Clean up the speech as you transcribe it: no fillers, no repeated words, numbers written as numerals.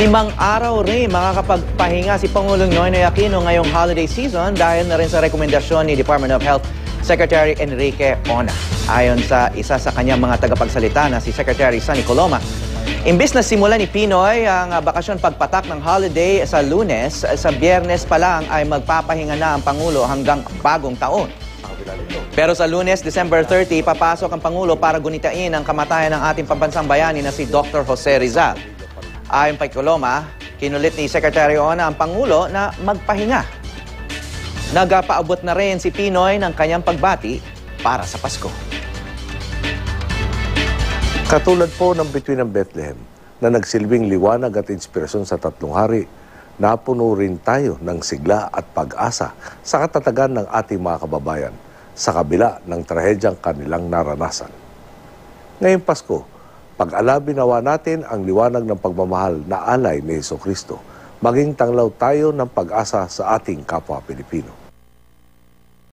5 araw rin makakapagpahinga si Pangulong Noynoy Aquino ngayong holiday season dahil na rin sa rekomendasyon ni Department of Health Secretary Enrique Ona. Ayon sa isa sa kanyang mga tagapagsalita na si Secretary Sonny Coloma, imbis na simulan ni Pinoy ang bakasyon pagpatak ng holiday sa Lunes, sa Biyernes pa lang ay magpapahinga na ang Pangulo hanggang bagong taon. Pero sa Lunes, December 30, papasok ang Pangulo para gunitain ang kamatayan ng ating pambansang bayani na si Dr. Jose Rizal. Ayon kay Coloma, kinulit ni Secretary Ona ang Pangulo na magpahinga. Nagpaabot na rin si Pinoy ng kanyang pagbati para sa Pasko. Katulad po ng Bituin ng Bethlehem na nagsilbing liwanag at inspirasyon sa tatlong hari, napuno rin tayo ng sigla at pag-asa sa katatagan ng ating mga kababayan sa kabila ng trahedyang kanilang naranasan. Ngayong Pasko, pag-alabi nawa natin ang liwanag ng pagmamahal na alay ni Jesucristo, maging tanglaw tayo ng pag-asa sa ating kapwa Pilipino.